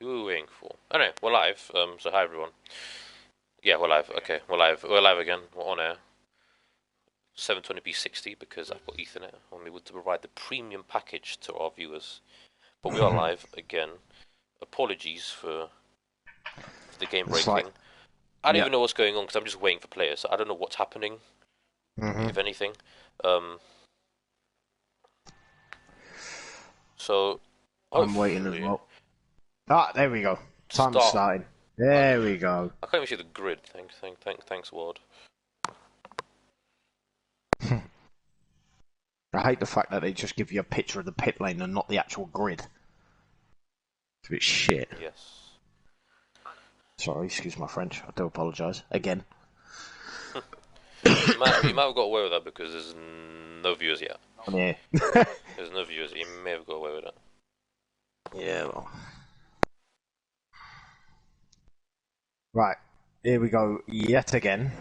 Who are we waiting for? Oh no, we're live. So hi everyone. Yeah, we're live. Okay, we're live. We're live again. We're on air. 720p 60 because I've got Ethernet on me to provide the premium package to our viewers. But we are live again. Apologies for the game breaking. I don't even know what's going on because I'm just waiting for players. I don't know what's happening, if anything. So I'm waiting as well. Ah, there we go. Time's starting. There we go. I can't even see the grid. Thanks, Ward. I hate the fact that they just give you a picture of the pit lane and not the actual grid. It's a bit shit. Yes. Sorry, excuse my French. I do apologise. Again. You might have got away with that because there's no viewers yet. Yeah. There's no viewers. You may have got away with it. Yeah, well. Right. Here we go. Yet again.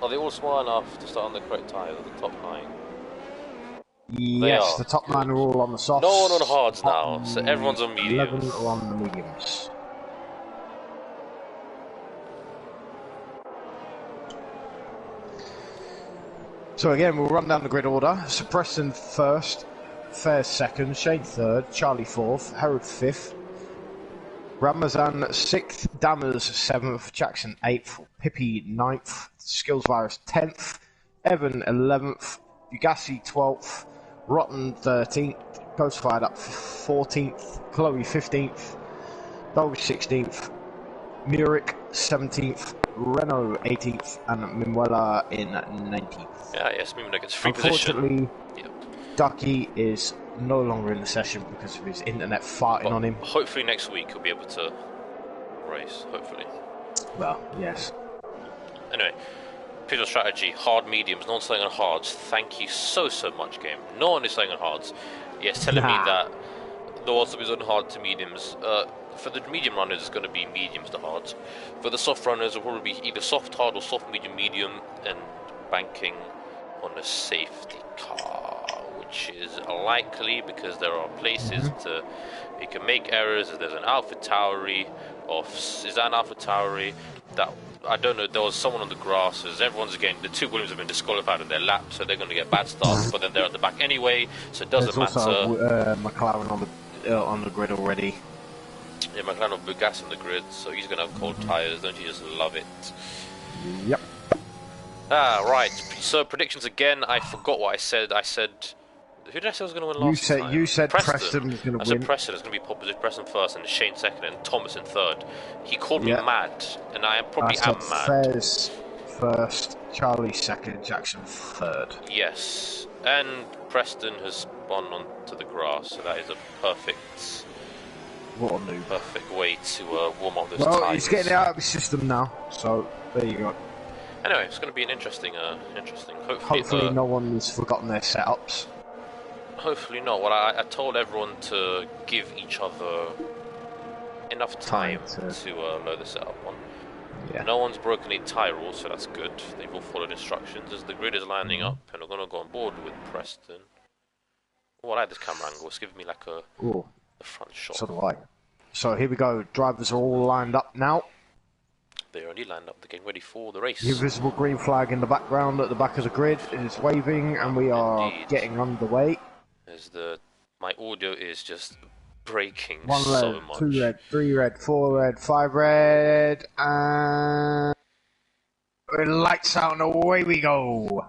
Are they all small enough to start on the correct tyres at the top 9? Yes, the top 9 are all on the softs. No one on hards now, so everyone's on mediums. 11 are on the mediums. So again, we'll run down the grid order. So Preston first, Fairs second, Shane third, Charlie fourth, Harold fifth, Ramazan 6th, Dammers 7th, Jackson 8th, Pippi 9th, Skills Virus 10th, Evan 11th, Ugassi 12th, Rotten 13th, Ghostfired up 14th, Chloe 15th, Doge 16th, Murik 17th, Renault 18th, and Minuela in 19th. Yes, Minuela gets free position. Unfortunately, Ducky is no longer in the session because of his internet farting on him. Hopefully next week he'll be able to race, hopefully. Well, yes. Anyway, pivot strategy, hard mediums, no one's selling on hards. Thank you so much, game. No one is selling on hards. Yes, telling me that the one is on hard to mediums. For the medium runners, it's going to be mediums to hards. For the soft runners, it'll probably be either soft hard or soft medium, and banking on a safety car, which is likely because there are places you can make errors. There's an Alpha Tauri, is that an Alpha Tauri? That I don't know. There was someone on the grass. As everyone's again, the two Williams have been disqualified in their lap, so they're going to get bad starts. But then they're at the back anyway, so it doesn't matter. There's also McLaren on the grid already. Yeah, McLaren will gas on the grid, so he's going to have cold tyres. Don't you just love it? Yep. Right. So predictions again. I forgot what I said. Who did I say was going to win last time? You said Preston was going to win. I said Preston is going to be pole position. Preston first, and Shane second, and Thomas in third. He called me mad, and I probably am mad. Fairs first, Charlie second, Jackson third. Yes, and Preston has spun onto the grass, so that is a perfect way to warm up those tyres. Well, he's getting it out of his system now, so there you go. Anyway, it's going to be an interesting. Hopefully no one's forgotten their setups. Hopefully not. Well, I told everyone to give each other enough time to load the setup on. Yeah. No one's broken any tyre rules, so that's good. They've all followed instructions as the grid is lining up, and we're going to go on board with Preston. Oh, I like this camera angle. It's giving me like the front shot. So do I. So here we go. Drivers are all lined up now. They're only lined up. They're getting ready for the race. The invisible green flag in the background at the back of the grid is waving, and we are getting underway. My audio is just breaking 1 so red, much. 2 red, 3 red, 4 red, 5 red, and lights out and away we go.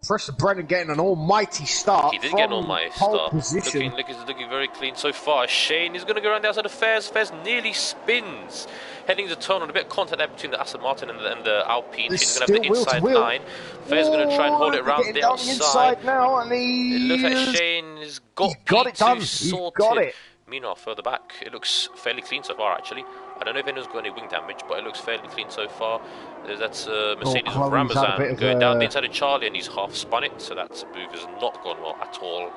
Preston Brennan getting an almighty start. He did get an almighty start. Position. Looking very clean so far. Shane is going to go around the outside of Fairs. Fairs nearly spins. Heading to turn on a bit of contact there between the Aston Martin and the Alpine. He's going to have the inside line. Fairs going to try and hold it around the outside. Now, and it looks like Shane has got it done. He's got it. Meanwhile, further back, it looks fairly clean so far, actually. I don't know if anyone's got any wing damage, but it looks fairly clean so far. That's Mercedes with Ramazan going down the inside of Charlie, and he's half spun it, so that move has not gone well at all.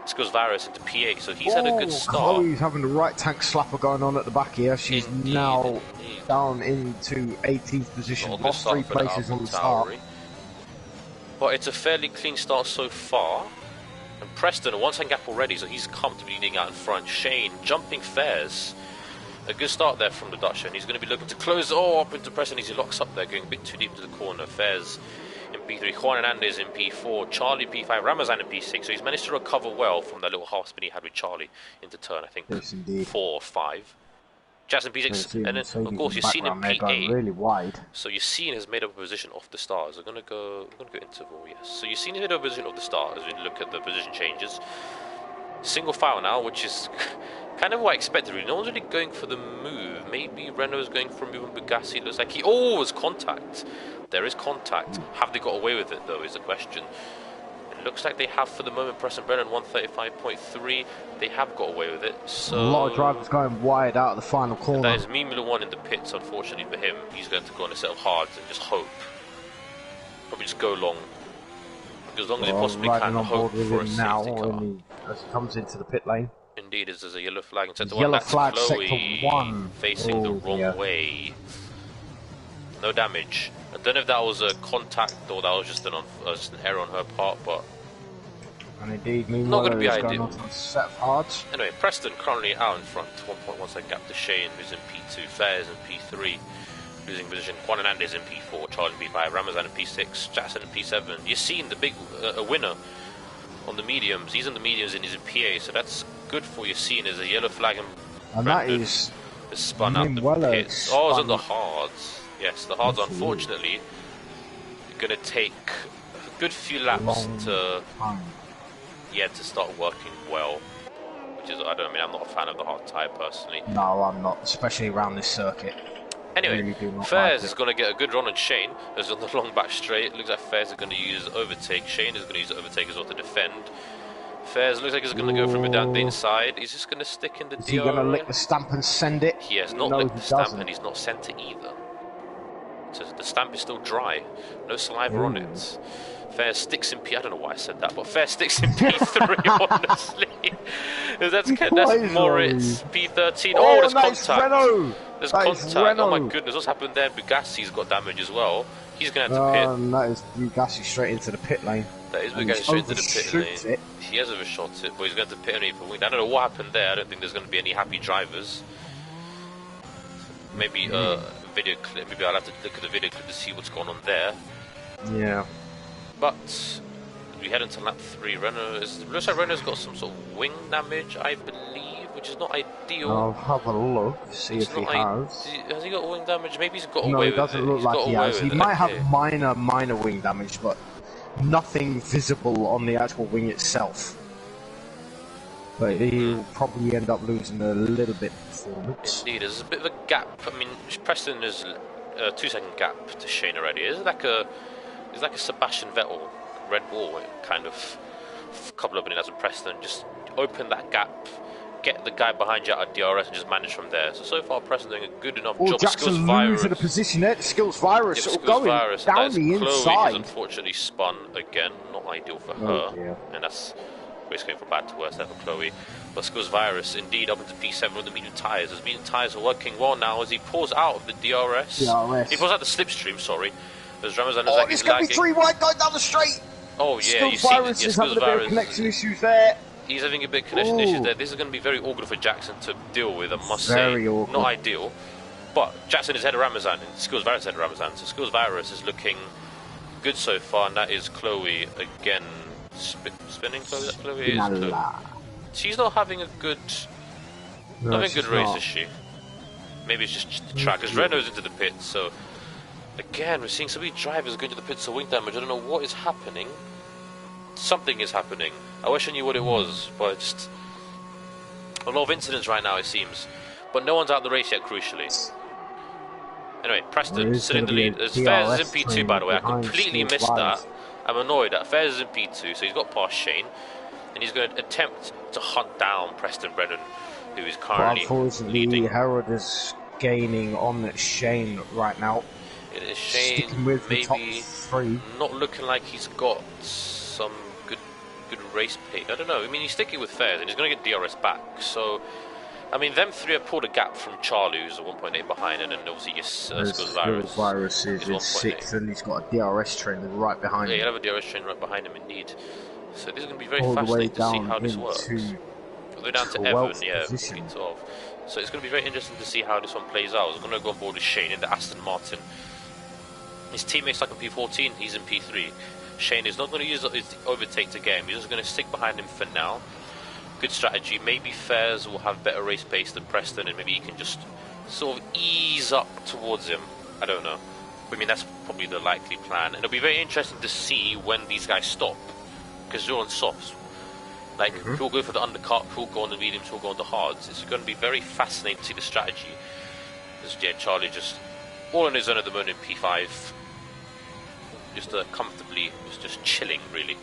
This goes Varus into P8, so he's had a good start. Chloe's having the right tank slapper going on at the back here. She's now down into 18th position, lost 3 places on the start. But it's a fairly clean start so far. And Preston, a one-second gap already, so he's comfortably leading out in front. Shane jumping Fairs. A good start there from the Dutchman. He's going to be looking to close up into Preston as he locks up there, going a bit too deep into the corner. Fairs in P3, Juan Hernandez in P4, Charlie P5, Ramazan in P6. So he's managed to recover well from that little half spin he had with Charlie into turn, I think, yes, 4 or 5. Jackson P6, and then of course you're seeing in P8. Really wide. So you're seeing has made up a position off the stars. We're gonna go interval, yes. So you're seeing made up a position of the stars as we look at the position changes. Single file now, which is kind of what I expected really. No one's really going for the move. Maybe Renault's going for a move on Bugatti. Looks like he there's contact. There is contact. Have they got away with it though is the question. It looks like they have for the moment. Preston Brennan 135.3. They have got away with it. So a lot of drivers going wide out of the final corner. That is Mimula 1 in the pits. Unfortunately for him, he's going to go on a set of hards and just hope. Probably just go long. As long as he possibly can, hope for a safety car. As he comes into the pit lane. Indeed, there's a yellow flag in sector 1. Yellow That's flag, Chloe sector 1. facing the wrong way. No damage. I don't know if that was a contact or that was just an error on her part, but and indeed, meanwhile, not going to be ideal. On to a set of hards. Anyway, Preston currently out in front, 1.1 second gap to Shane, who's in P2, Fairs in P3, losing position. Juan Hernandez in P4, Charlie in P5, Ramazan in P6, Jackson in P7. You're seeing the big a winner on the mediums. He's in the mediums and he's in PA, so that's good for you. Seeing as a yellow flag and Brandon that is spun out the pits. Oh, it's on the hards. Yes, the hards unfortunately going to take a good few laps to start working well. Which is I'm not a fan of the hard tyre personally. No, I'm not, especially around this circuit. Anyway, really Fairs is going to get a good run on Shane as on the long back straight. It looks like Fairs is going to use overtake. Shane is going to use overtake as well to defend. Fairs looks like he's going to go from it down the inside. He's just going to stick in the DRS. Is he going to lick the stamp and send it? He has not licked the stamp and he's not sent it either. So the stamp is still dry. No saliva on it. Fairs sticks in P. I don't know why I said that, but Fairs sticks in P3. Honestly, that's Moritz P13. Oh, there's contact. Renault. There's contact. Oh my goodness, what's happened there? Bugassi's got damage as well. He's going to have to pit. That is Bugassi straight into the pit lane. That is Bugassi straight into the pit lane. He has overshot it, but he's going to pit only for wing. I don't know what happened there. I don't think there's going to be any happy drivers. Maybe video clip. Maybe I'll have to look at the video clip to see what's going on there. Yeah. But we head into lap 3. Looks like Renault's got some sort of wing damage, I believe, which is not ideal. I'll have a look, see if he has. Has he got wing damage? Maybe he's got away with it. No, it doesn't look like he has. He might have minor wing damage, but nothing visible on the actual wing itself. But he'll probably end up losing a little bit of performance. Indeed, there's a bit of a gap. I mean, Preston is a 2-second gap to Shane already. It's like a Sebastian Vettel Red Bull kind of couple of minutes in Preston. Just open that gap, get the guy behind you out of DRS, and just manage from there. So far, Preston doing a good enough job. Jackson losing a position there. Skills Virus going down the inside. Chloe has unfortunately spun again. Not ideal for her, and that's basically from bad to worse there for Chloe. But Skills Virus indeed up into P7 with the medium tyres. His medium tyres are working well now as he pulls out of the DRS. He pulls out the slipstream, sorry. As Ramazan is it's going to be 3 wide going down the straight. Oh yeah, you see Virus is having a bit of connection issues there. He's having a bit of connection issues there. This is going to be very awkward for Jackson to deal with, I must say. Awkward. Not ideal. But Jackson is ahead of Ramazan and Skills Virus is ahead of Ramazan. So Skills Virus is looking good so far, and that is Chloe again. Spinning Chloe? She's not having a good race, is she? Maybe it's just the track, because Renault's into the pits, so again, we're seeing so many drivers going to the pits for wing damage. I don't know what is happening. Something is happening. I wish I knew what it was, but just a lot of incidents right now, it seems. But no one's out of the race yet, crucially. Anyway, Preston sitting in the lead. As Fairs is in P2, by the way. I completely missed that. I'm annoyed that Fairs is in P2, so he's got past Shane. And he's going to attempt to hunt down Preston Brennan, who is currently leading. Harold is gaining on Shane right now. It is Shane, with maybe the top 3. Not looking like he's got some good race pace. I don't know. I mean, he's sticking with Fairs, and he's going to get DRS back. So, I mean, them 3 have pulled a gap from Charlie, who's a 1.8 behind, and then obviously Skills Virus is in 6th, and he's got a DRS train right behind him. Yeah, he'll have a DRS train right behind him, indeed. So this is going to be very all the way fascinating to see down how this works. into We're down to 12th Evan, yeah, position. P12. So it's going to be very interesting to see how this one plays out. I'm going to go on board with Shane in the Aston Martin. His teammate's like in P14, he's in P3. Shane is not going to use his overtake to get him, he's just going to stick behind him for now. Good strategy. Maybe Fairs will have better race pace than Preston, and maybe he can just sort of ease up towards him. I don't know. I mean, that's probably the likely plan. And it'll be very interesting to see when these guys stop, because they're on softs. Like, who'll go for the undercut, who'll go on the mediums, who'll go on the hards. It's going to be very fascinating to see the strategy. Because, yeah, Charlie just all on his own at the moment in P5. Just comfortably, just chilling, really,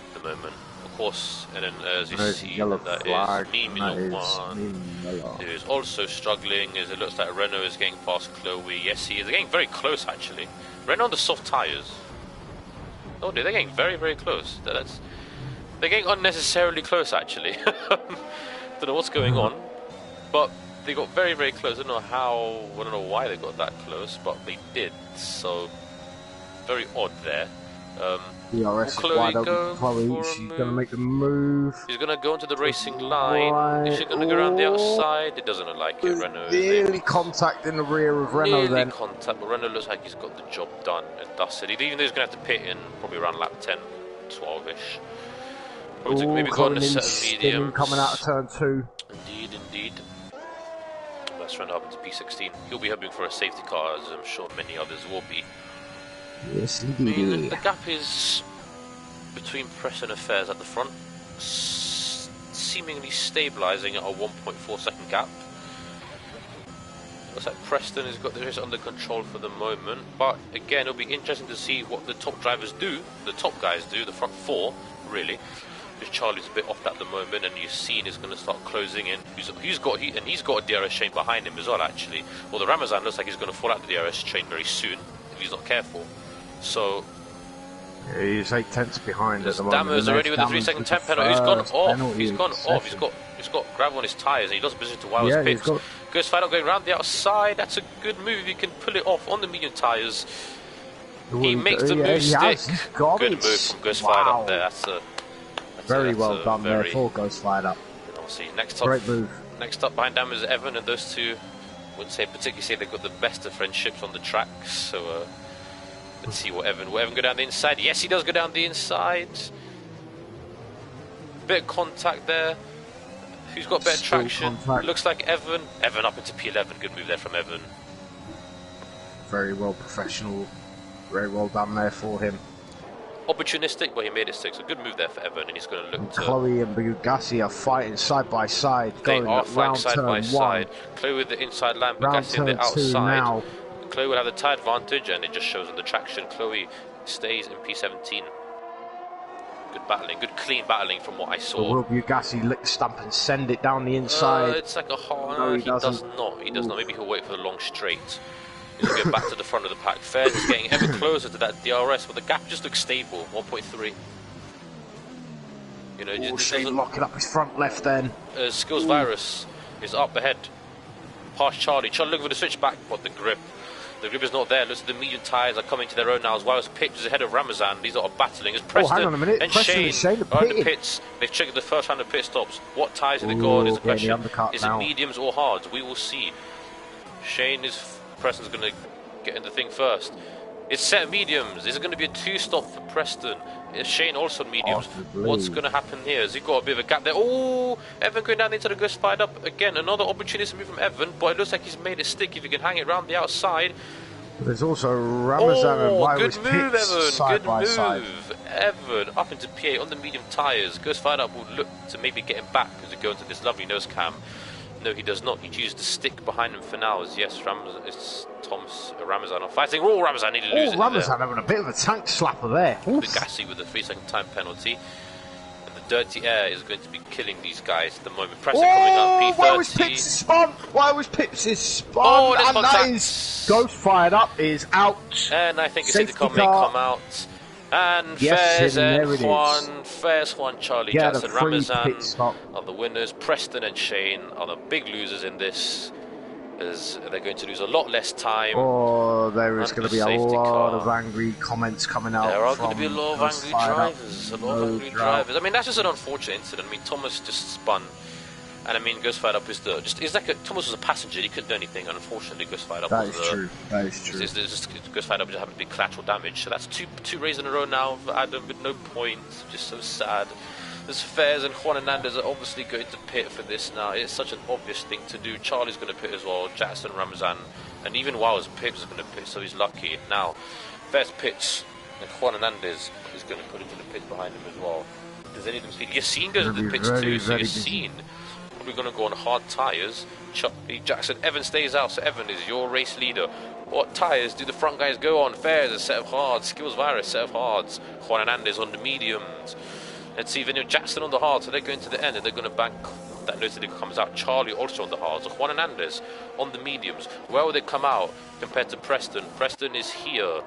at the moment. Of course, and then as you see, that is Mimilon 1, who is also struggling, as it looks like Renault is getting past Chloe. Yes, he is. They're getting very close, actually. Renault on the soft tyres. Oh, they're getting very, very close. They're getting unnecessarily close, actually. Don't know what's going on, but they got very, very close. I don't know how, I don't know why they got that close, but they did. So, very odd there. DRS is wide open. Chloe, she's going to make the move. She's going to go into the racing line. Is she going to go around the outside? It doesn't look like it. Renault nearly contact in the rear of Renault then. Nearly contact, but Renault looks like he's got the job done and dusted. Even though he's going to have to pit in probably around lap 10, 12-ish. Probably maybe go on a set of mediums. Coming out of turn 2. Indeed, indeed. Let's run up into P16. He'll be hoping for a safety car, as I'm sure many others will be. Yes, indeed. I mean, the gap is between Preston and Fairs at the front, seemingly stabilising at a 1.4 second gap. Looks like Preston has got the race under control for the moment, but again, it'll be interesting to see what the top drivers do, the top guys do, the front 4, really. Because Charlie's a bit off at the moment, and you've seen he's going to start closing in. He's got a DRS chain behind him as well, actually. Well, the Ramazan looks like he's going to fall out the DRS chain very soon if he's not careful. So yeah, he's 8/10 behind at the moment. Dammers already with a 3-second temp penalty. He's gone off. He's gone off. He's got gravel on his tyres, and he doesn't position to wow his pits. Goes flat out, going round the outside. That's a good move. He can pull it off on the medium tyres. He makes the move stick. Good move from Goes Fired Up there. That's very well done there for Goes Fired Up. Obviously, next up, great move. Next up behind Dammers is Evan, and those two wouldn't say particularly say they've got the best of friendships on the track. So. Let's see what Evan go down the inside. Yes, he does go down the inside. Bit of contact there. Who's got better traction? Looks like Evan. Evan up into P11. Good move there from Evan. Very well professional. Very well done there for him. Opportunistic, but he made it stick. So good move there for Evan, and he's going to look to... Chloe and Bugatti are fighting side by side. They are fighting side by side. Chloe with the inside line, Bugatti on the outside. Now. Chloe will have the tyre advantage, and it just shows on the traction. Chloe stays in P17. Good battling, good clean battling from what I saw. Will Bugatti lick stamp and send it down the inside? It's like a hard... No, he does not. He does not. Maybe he'll wait for the long straight. He'll get back to the front of the pack. Fairs is getting ever closer to that DRS, but the gap just looks stable. 1.3. You know, Shane locking up his front left then. Skills Virus is up ahead. Past Charlie. Charlie looking for the switchback, but the grip. The grip is not there. Looks like the medium tyres are coming to their own now, as well as Pitch is ahead of Ramazan. These are battling. It's Preston hang on a minute. and Shane are in the pits. They've checked the first round of pit stops. What tyres have they got is the question. Is it mediums or hards? We will see. Preston's going to get in the thing first. It's set mediums. Is it going to be a 2-stop for Preston? Is Shane also on mediums? What's going to happen here? Has he got a bit of a gap there? Oh, Evan going down into the Ghost Fired Up again. Another opportunity to move from Evan, but it looks like he's made it stick if he can hang it round the outside. There's also Ramazan and Wyrus good move, Evan. Side good move. Side. Evan up into P8 on the medium tyres. Ghost Fired Up will look to maybe get him back as we go into this lovely nose cam. No, he does not. He chooses to stick behind him for now. As yes, it's Ramazan are fighting. Oh, Ramazan need to lose it. Ramazan having a bit of a tank slapper there. Bugatti with a 3-second time penalty. And the dirty air is going to be killing these guys at the moment. Preston coming up P30. Why was Pips spun? Oh, and that is Ghost Fired Up is out. And I think a safety car may come out. And yes, Fairs Juan, Charlie, Jackson, Ramazan are the winners. Preston and Shane are the big losers in this. as they're going to lose a lot less time. Oh, there is going to be a lot of car. angry comments coming out. There are going to be a lot of angry drivers. I mean, that's just an unfortunate incident. I mean, Thomas just spun. And I mean, Ghost Fired Up is it's like Thomas was a passenger, he couldn't do anything, and unfortunately Ghost Fired Up That is true. Ghost Fired Up just happened to be collateral damage. So that's two races in a row now for Adam with no points, just so sad. There's Fairs and Juan Hernandez are obviously going to pit for this now. It's such an obvious thing to do. Charlie's going to pit as well, Jackson, Ramazan, and even Wow's Pips is going to pit, so he's lucky. Now, Fairs pits, and Juan Hernandez is going to put into the pit behind him as well. Does any of them speed? Yassine goes into the pits too, so Yassine we're going to go on hard tyres. Jackson, Evan stays out, so Evan is your race leader. What tyres do the front guys go on? Fairs, a set of hards. Skills Virus, set of hards. Juan Hernandez on the mediums. Let's see, Jackson on the hard, so they're going to the end and they're going to bank. That notice comes out. Charlie also on the hards. Juan Hernandez on the mediums. Where will they come out compared to Preston? Preston is here.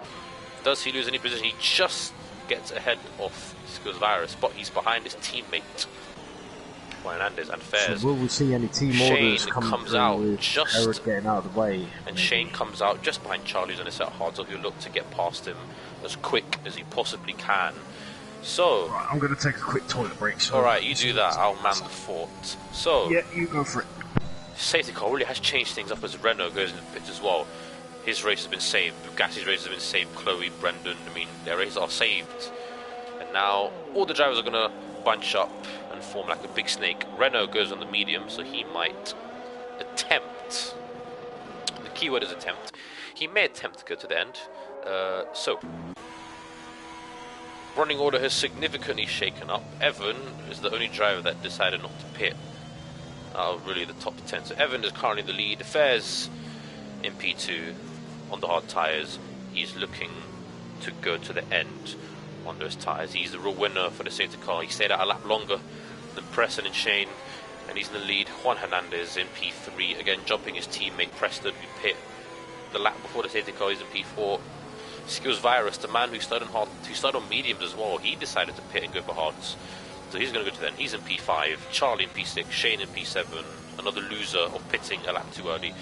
Does he lose any position? He just gets ahead of Skills Virus, but he's behind his teammate. Hernandez and Fairs. So will we see any team orders comes out just Eric getting out of the way? And Shane comes out just behind Charlie's on a set of hard, so he'll look to get past him as quick as he possibly can. So right, I'm going to take a quick toilet break. So alright, you do that, I'll man the fort. So yeah, you go for it. Safety car really has changed things up as Renault goes in the pits as well. His race has been saved, Gassi's race has been saved, Chloe, Brendan, I mean their races are saved. And now all the drivers are going to bunch up and form like a big snake. Renault goes on the medium, so he might attempt. The keyword is attempt. He may attempt to go to the end. So, running order has significantly shaken up. Evan is the only driver that decided not to pit out of really the top 10. So Evan is currently in the lead. Fairs in P2 on the hard tyres. He's looking to go to the end on those tyres. He's the real winner for the safety car. He stayed out a lap longer than Preston and Shane, and he's in the lead. Juan Hernandez in P3, again jumping his teammate Preston, who pit the lap before the safety car. He's in P4. Skills Virus, the man who started on mediums as well, he decided to pit and go for hards, so he's going to go to the end. He's in P5. Charlie in P6, Shane in P7, another loser of pitting a lap too early.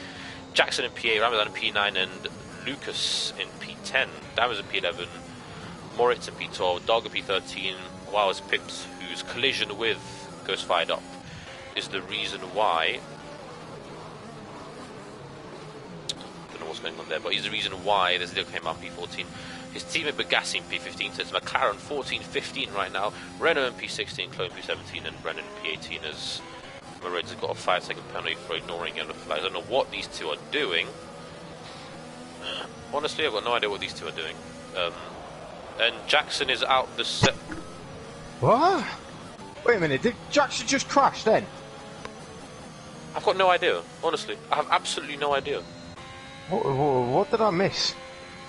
Jackson in P8, Ramadan in P9, and Lucas in P10. Dammers in P11. Moritz in P12, Dog in P13, Wow's Pips, whose collision with Ghost Fired Up is the reason why. Don't know what's going on there, but he's the reason why there's a little came out P14. His teammate Bagassi in P15, so it's McLaren 14-15 right now. Renault in P16, Chloe in P17, and Brennan in P18 as Moritz has got a 5-second penalty for ignoring yellow flags. I don't know what these two are doing. Honestly, I've got no idea what these two are doing. And Jackson is out the set. What? Wait a minute, did Jackson just crash then? I've got no idea, honestly. I have absolutely no idea. What did I miss?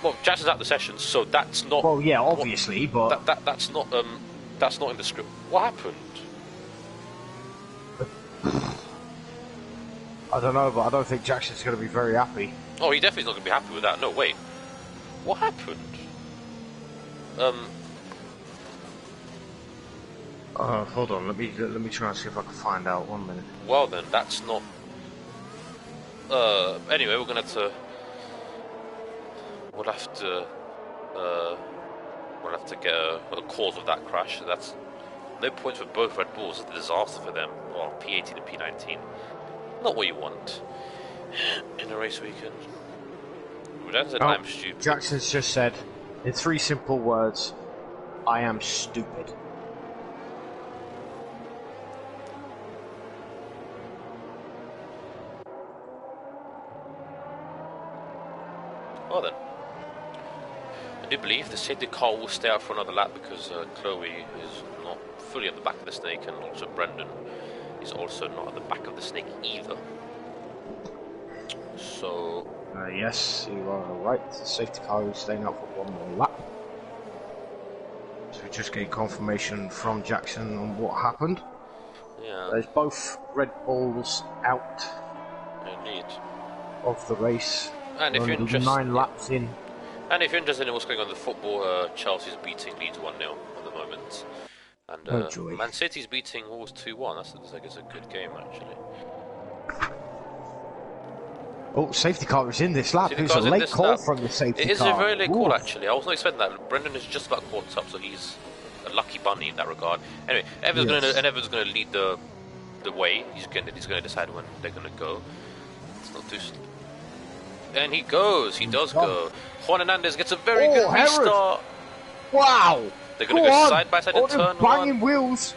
Well, Jackson's out the session, so that's not... Well, yeah, obviously, but... That's not in the script. What happened? I don't know, but I don't think Jackson's going to be very happy. Oh, he definitely is not going to be happy with that. No, wait. What happened? Hold on. Let me try and see if I can find out. 1 minute. Well then, that's not. Anyway, we're gonna have to. We'll have to get the cause of that crash. That's no points for both Red Bulls. It's a disaster for them. Well, P18 and P19. Not what you want in a race weekend. I'm stupid. Jackson's just said, in 3 simple words, I am stupid. Well then, I do believe the safety car will stay out for another lap because Chloe is not fully at the back of the snake, and also Brendan is also not at the back of the snake either. So... yes, you are right. The safety car is staying out for 1 more lap. So we just get confirmation from Jackson on what happened. Yeah. There's both Red Bulls out Indeed. of the race. And if you're interested, 9 laps in. And if you're interested in what's going on in the football, Chelsea's beating Leeds 1-0 at the moment. And Man City's beating Wolves 2-1. That's like it's a good game actually. Oh, safety car is in this lap. Safety It's a car's in late this call lap. from the safety car. It is a very late Oof. call, actually. I wasn't expecting that. Brendan is just about caught up, so he's a lucky bunny in that regard. Anyway, Evans gonna lead the way. He's gonna decide when they're gonna go. It's not too. And he goes. He does go. Juan Hernandez gets a very good restart. Wow! They're gonna go side by side and turn banging one. wheels.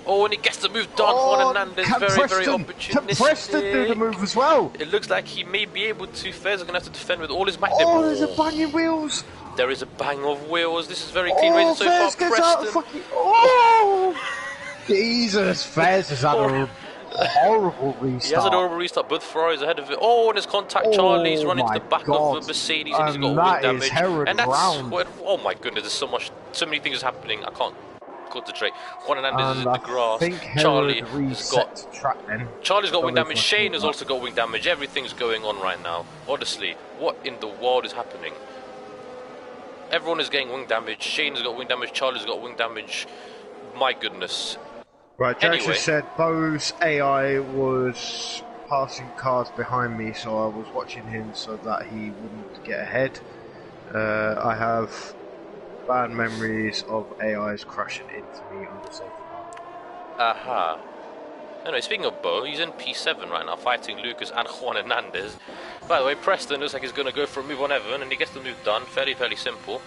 Oh, and he gets the move done. Juan Hernandez very opportunistic. Can Preston do the move as well? It looks like he may be able to. Fez are gonna have to defend with all his might. Oh, there's a banging wheels. There is a bang of wheels. This is very clean racing so Fez far. gets out of fucking... Oh! Jesus, Fez has had a horrible restart. He has an horrible restart. Both Ferraris ahead of it. Oh, and his contact Charlie's running to the back of the Mercedes, and he's got wing damage. And that's oh my goodness, there's so many things happening. I can't concentrate. Juan Hernandez is in the grass. Charlie has got Charlie's got wing damage. Shane has also got wing damage. Everything's going on right now. Honestly, what in the world is happening? Everyone is getting wing damage. Shane's got wing damage. Charlie's got wing damage. My goodness. Right, Jackson said Bo's AI was passing cars behind me, so I was watching him so that he wouldn't get ahead. I have bad memories of AIs crashing into me on the safety car. Aha. Anyway, speaking of Bo, he's in P7 right now, fighting Lucas and Juan Hernandez. By the way, Preston looks like he's going to go for a move on Evan, and he gets the move done. Fairly simple.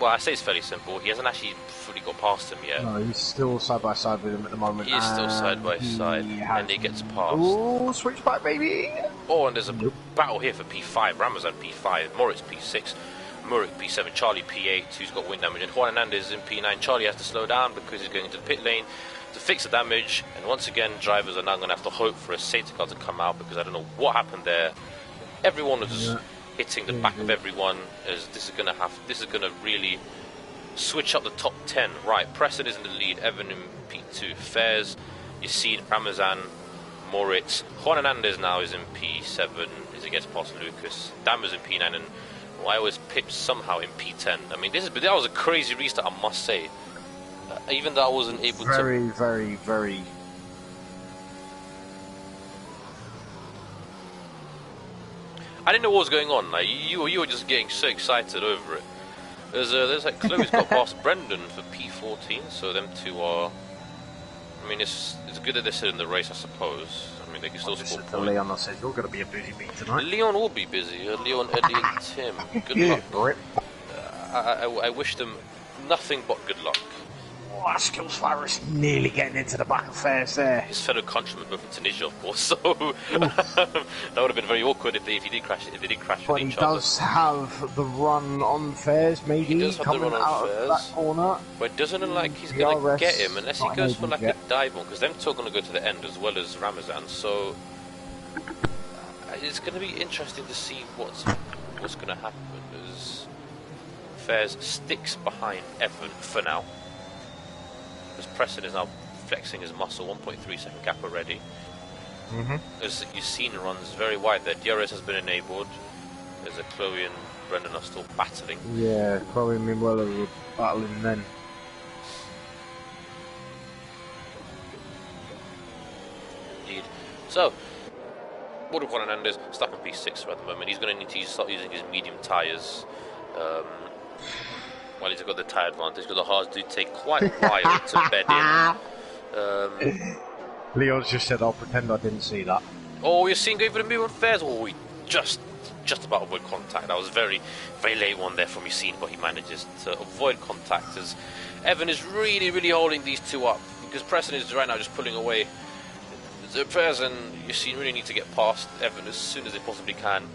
Well, I say it's fairly simple. He hasn't actually fully got past him yet. No, he's still side by side with him at the moment. He is still side by side, and he gets past. Oh, switch back, baby! Oh, and there's a battle here for P5. Ramazan P5, Moritz P6, Murik P7, Charlie P8, who's got wind damage, and Juan Hernandez in P9. Charlie has to slow down because he's going into the pit lane to fix the damage, and once again, drivers are now going to have to hope for a safety car to come out because I don't know what happened there. Everyone was hitting the back of everyone. As this is going to really switch up the top 10. Right, Preston is in the lead. Evan in P2. Fairs, Yassine, Ramazan, Moritz. Juan Hernandez now is in P7 as he gets past Lucas. Dammers in P9, and I was pipped somehow in P10. I mean, that was a crazy restart, I must say. Even though I wasn't able to... Very... I didn't know what was going on. Like, you were just getting so excited over it. There's like Chloe's got past Brendan for P14, so them two are... I mean, it's good that they're still in the race, I suppose. I mean, they can still score points. Leon said you're going to be a busy beat tonight. Leon will be busy. Leon, Eddie, and Tim. Good luck. I wish them nothing but good luck. Oh, Skills Virus nearly getting into the back of Fairs there. His fellow countrymen were from Tunisia, of course, so that would have been very awkward if they did crash. If they did crash with each other. But he does have the run on Fairs, maybe coming out of that corner. But it doesn't look like he's going to get him unless he goes for like a dive one, because them two are going to go to the end as well as Ramazan. So it's going to be interesting to see what's going to happen as Fairs sticks behind Evan for now. Because Preston is now flexing his muscle, 1.3 second gap already. As you've seen, runs very wide there. DRS has been enabled. There's a Chloe and Brendan are still battling. Yeah, Chloe and Manuela were battling then. Indeed. So, Juan Hernandez stuck on P6 at the moment. He's going to need to start using his medium tyres. Well, he's got the tyre advantage because the hards do take quite a while to bed in. Leon's just said, I'll pretend I didn't see that. Oh, you're seeing over the move on Fairs. Oh, he just about avoid contact. That was a very late one there from Yassine, but he manages to avoid contact as Evan is really holding these two up because Preston is right now just pulling away. The Fairs and Yassine really need to get past Evan as soon as they possibly can.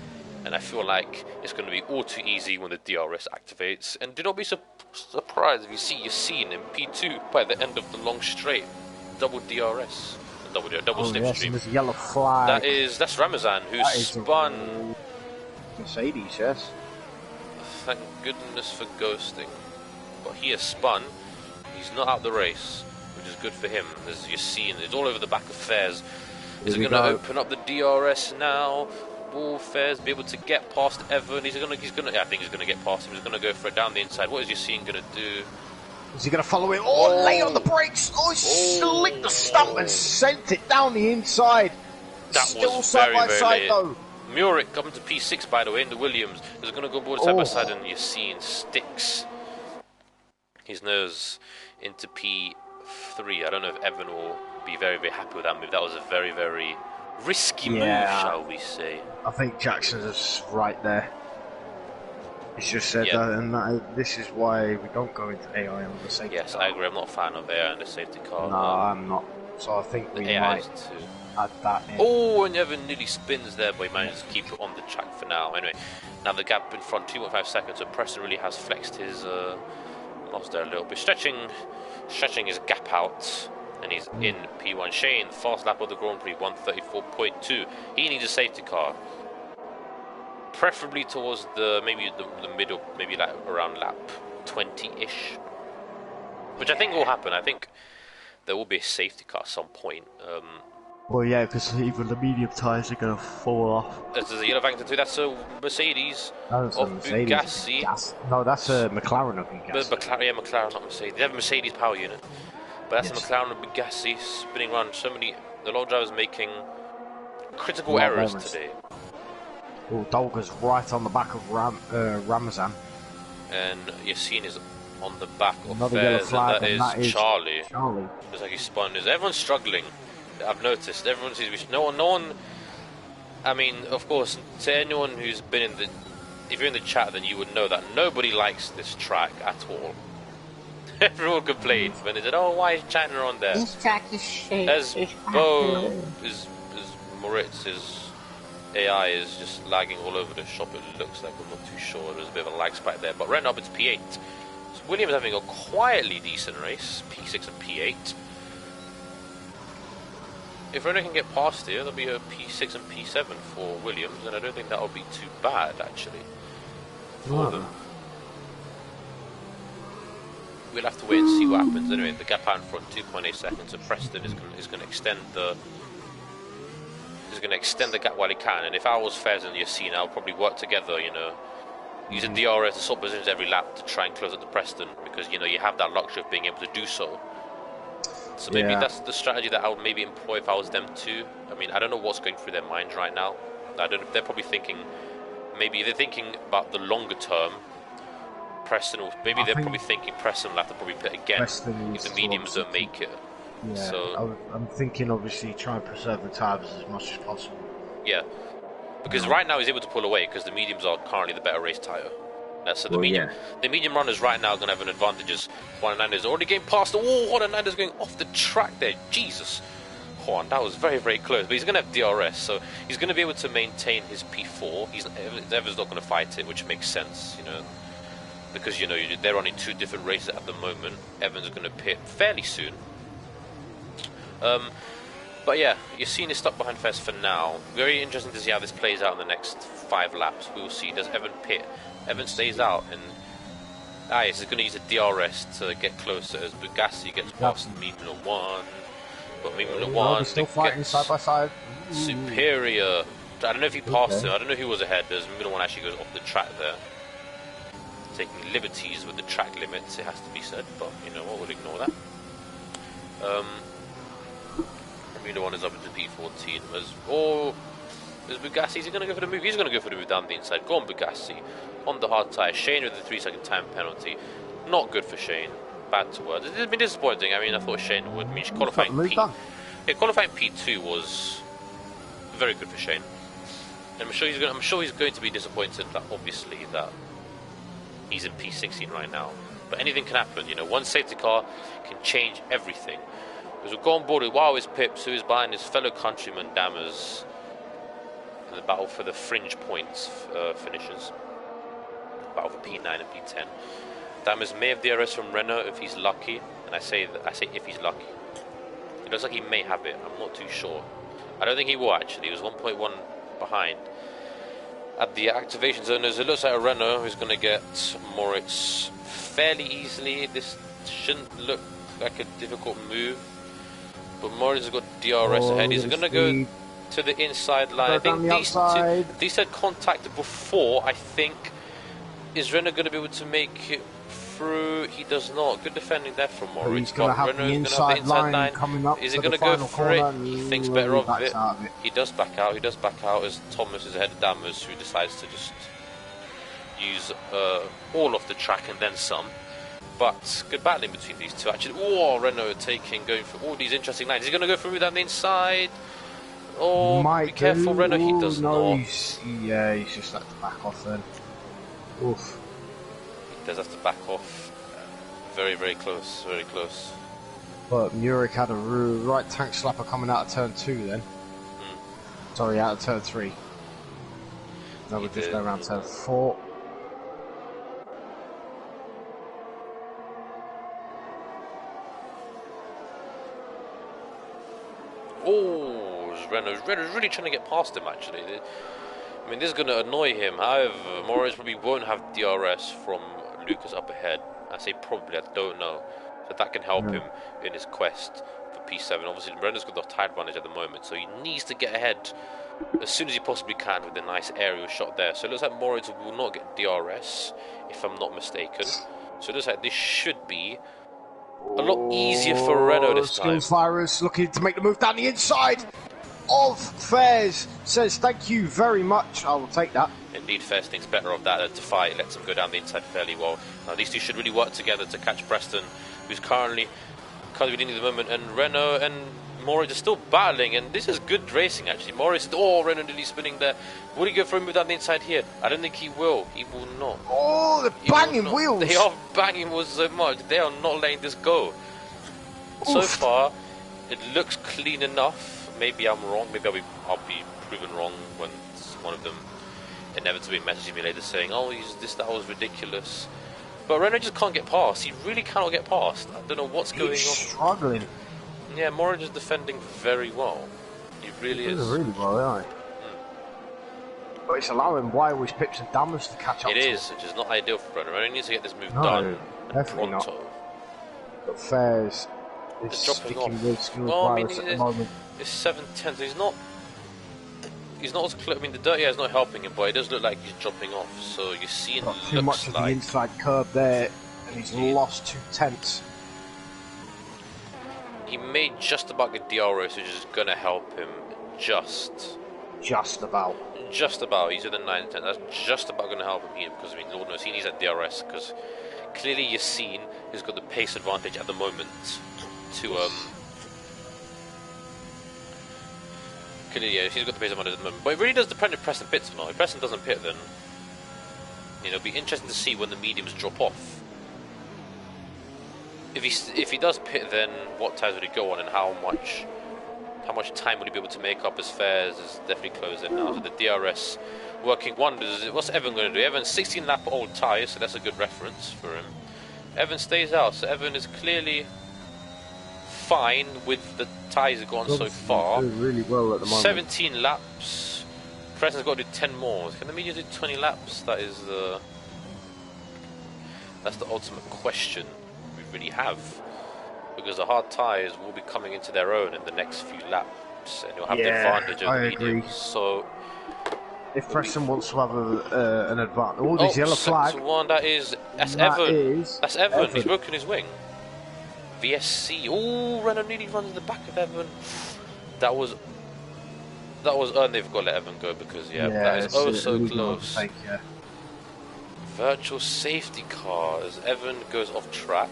And I feel like it's going to be all too easy when the DRS activates. And do not be surprised if you see Yassine in P2 by the end of the long straight. Double DRS. Double slipstream. There's a yellow flag. That's Ramazan who spun. Mercedes, yes. Thank goodness for ghosting. But he has spun. He's not out the race, which is good for him. As Yassine, it's all over the back of Fairs. Is it going to open up the DRS now? Will Fairs be able to get past Evan? I think he's going to get past him. He's going to go for it down the inside. What is Yassine going to do? Is he going to follow it? Oh, late on the brakes. Oh, he slicked the stump and sent it down the inside. That still was side very, by very side late. though. Muric coming to P6, by the way, in the Williams. Is going to go board side by side, and you're seeing sticks his nose into P3. I don't know if Evan will be very, very happy with that move. That was a very, very risky move, shall we say. I think Jackson's just right there. He's just said that, and this is why we don't go into AI on the safety car. Yes, I agree. I'm not a fan of AI on the safety car. No, I'm not. So I think we might add that in. Oh, and Evan nearly spins there, but he manages to keep it on the track for now. Anyway, now the gap in front, 2.5 seconds, so Preston really has flexed his loss there a little bit. Stretching his gap out, and he's in P1. Shane, fast lap of the Grand Prix, 134.2. He needs a safety car. Preferably towards maybe the middle, maybe like around lap 20-ish. Which I think will happen. I think there will be a safety car at some point. Well, yeah, because even the medium tyres are going to fall off. There's a yellow Vector 2, that's a Mercedes. That's a Mercedes. Bugatti. No, that's a McLaren of Bugatti. McLaren, not Mercedes. They have a Mercedes power unit. But that's a McLaren of Bugatti spinning around. The lot of drivers making critical errors today. Oh, Dolga's right on the back of Ramazan. And Yassine is on the back of Another yellow flag, and that is Charlie. Charlie. Looks like he's spun. Everyone's struggling. I've noticed. Everyone seems no one. I mean, of course, to anyone who's been in the, if you're in the chat, then you would know that nobody likes this track at all. Everyone complains when they said, "Oh, why is Chandler on there?" This track is shit. As Bo is Moritz's AI is just lagging all over the shop. It looks like, I'm not too sure. There's a bit of a lag spike there, but right now it's P8. So Williams having a quietly decent race, P6 and P8. If Renault can get past here, there'll be a P6 and P7 for Williams, and I don't think that'll be too bad actually for them. We'll have to wait and see what happens. Anyway, the gap out in front, 2.8 seconds, and Preston is going to extend the. He's going to extend the gap while he can, and if I was Fez and Yassine, I'll probably work together, you know, using DRS to swap positions every lap to try and close up the Preston, because, you know, you have that luxury of being able to do so. So maybe that's the strategy that I would maybe employ if I was them too. I mean, I don't know what's going through their minds right now. They're probably thinking, maybe they're thinking about the longer term. Preston, they're probably thinking Preston will have to probably pit again if the mediums don't make it. Yeah, so I'm thinking obviously try and preserve the tyres as much as possible. Yeah, because right now he's able to pull away because the mediums are currently the better race tyre. So the medium runners right now are going to have an advantage as Juan Hernandez already getting past the wall. Juan Hernandez going off the track there. Jesus, Juan, that was very, very close. But he's going to have DRS, so he's going to be able to maintain his P4. Evans not going to fight it, which makes sense, you know, because, you know, they're running two different races at the moment. Evans is going to pit fairly soon. But yeah, Yassine is stuck behind Fez for now. Very interesting to see how this plays out in the next 5 laps. We will see. Does Evan pit? Evan stays out, and he's going to use a DRS to get closer as Bugatti gets past Mimula 1. But Mimula 1 still fighting side by side. Superior. I don't know if he passed him. I don't know who was ahead. There's Mimula 1 actually goes off the track there, taking liberties with the track limits. It has to be said, but you know what? We'll ignore that. Mimula 1 is up into P14. Is Bugatti, is he going to go for the move? He's going to go for the move down the inside. Go on, Bugatti. On the hard tyre. Shane with the 3-second time penalty. Not good for Shane. Bad to words. It's been disappointing. I mean, I thought Shane would. I mean, qualifying P2 was very good for Shane. And I'm sure he's going to be disappointed that obviously that he's in P16 right now. But anything can happen. You know, one safety car can change everything. Because we've gone on board with Huawei's Pips, who is behind his fellow countryman Dammers. The battle for the fringe points finishes. Battle for P9 and P10. Dammers may have DRS from Renault if he's lucky, and I say if he's lucky. It looks like he may have it. I'm not too sure. I don't think he will actually. He was 1.1 behind. At the activation zone, it looks like a Renault who's going to get Moritz fairly easily. This shouldn't look like a difficult move, but Moritz has got DRS ahead. He's going to go to the inside line. I think these had contact before. I think, is Renault going to be able to make it through? He does not. Good defending there from Mori. He's going to have the inside line coming up. Is he going to go for it? He thinks better of it. He does back out. He does back out as Thomas is ahead of Dammers, who decides to just use all of the track and then some. But good battling between these two actually. Oh, Renault going for all these interesting lines. Is he going to go through down the inside? Oh, be careful, Renault. He does not. He's just had to back off then. Oof. He does have to back off. Very, very close. Very close. But Murik had a right tank slapper coming out of turn 2 then. Sorry, out of turn 3. Now we're just going around turn 4. Oh, Renault's really trying to get past him actually. I mean, this is going to annoy him. However, Morris probably won't have DRS from Lucas up ahead. I say probably, I don't know. So that can help him in his quest for P7. Obviously, Renault's got the tire advantage at the moment, so he needs to get ahead as soon as he possibly can with a nice aerial shot there. So it looks like Moritz will not get DRS, if I'm not mistaken. So it looks like this should be a lot easier for Renault this time. Skillsvirus looking to make the move down the inside of Fairs. Says thank you very much. I will take that. Indeed, Fairs thinks better of that to fight. Lets him go down the inside fairly well. Now these two should really work together to catch Preston, who's currently leading at the moment. And Renault and Moritz are still battling, and this is good racing actually. Moritz, Renault nearly spinning there. Will he go for a move down the inside here? I don't think he will. He will not. Oh, they're banging wheels. They are banging wheels so much. They are not letting this go. Oof. So far, it looks clean enough. Maybe I'm wrong. Maybe I'll be proven wrong when one of them inevitably messages me later saying, "Oh, that was ridiculous." But Renault just can't get past. He really cannot get past. I don't know what's going on. He's struggling. Yeah, Moritz is defending very well. He really is. Really well, yeah. But it's allowing Wirewish, Pips and Dammers to catch up. It is, which is not ideal for Renault. Renault needs to get this move done. Definitely not. But Fairs is sticking with Skillsvirus at the moment. It's 7-10, so he's not as close. I mean, the dirty air is not helping him, but it does look like he's dropping off. So you're seeing too much of the inside curb there, and he's lost 2 tenths. He may just about get DRS, which is going to help him just about. Just about. He's at the 9-10. That's just about going to help him here because I mean, Lord knows he needs that DRS because clearly Yassine has got the pace advantage at the moment to Clearly, yeah, he's got the pace advantage at the moment, but it really does depend if Preston pits or not. If Preston doesn't pit, then it'll be interesting to see when the mediums drop off. If he does pit, then what tires would he go on, and how much time would he be able to make up? As Fairs is definitely closing now. So the DRS working wonders. What's Evan going to do? Evan's 16 lap old tyres, so that's a good reference for him. Evan stays out, so Evan is clearly fine with the tyres have gone so far. Doing really well at the moment. 17 laps. Preston's got to do 10 more. Can the media do 20 laps? That's the ultimate question we really have, because the hard tyres will be coming into their own in the next few laps, and you'll have the advantage over the medium. So if Preston wants to have an advantage, this yellow flag. That's Evan. That's Evan. He's broken his wing. VSC. Oh, Renault nearly runs in the back of Evan. That was earned. They've got to let Evan go because that is so close. Virtual safety car as Evan goes off track.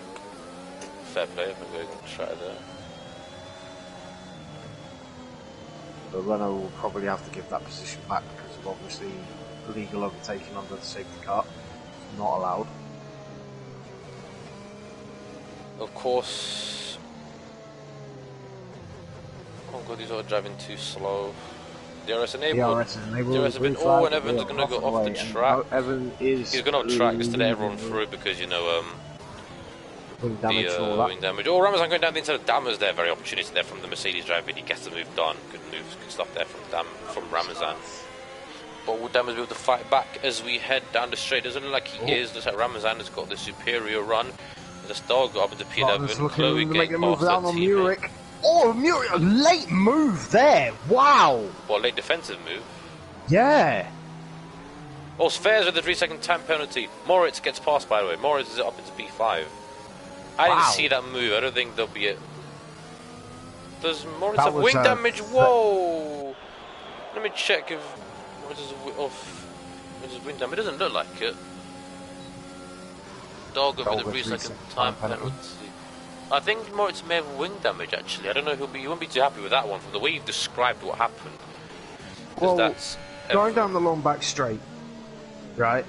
Fair play, Evan going off track there. But Renault will probably have to give that position back because of obviously illegal overtaking under the safety car. Not allowed. Of course. Oh god, these are driving too slow. DRS enabled. DRS enabled. Oh, and Evan's going to go off the track. He's going off track just to let everyone through because, you know, wing damage. Wing damage. Oh, Ramazan going down the inside of Dammers there. Very opportunity there from the Mercedes driver. He gets the move done. Good move. Good stuff there from Ramazan. But will Dammers be able to fight back as we head down the straight? Doesn't look like he is. Looks like Ramazan has got the superior run. The star got up into P11. Chloe getting past her teammate. Oh, Murik, a late move there. Wow. What, late defensive move? Yeah. Oh, Fares with the 3-second time penalty. Moritz gets past, by the way. Moritz is up into P5. I didn't see that move. I don't think there'll be a... Does Moritz have wing damage? Whoa! Let me check if... What is wing damage? It doesn't look like it. Dog with a 3-second time penalty. I think Moritz may have wing damage, actually. I don't know, he won't be too happy with that one, from the way you've described what happened. Well, going down the long back straight, right,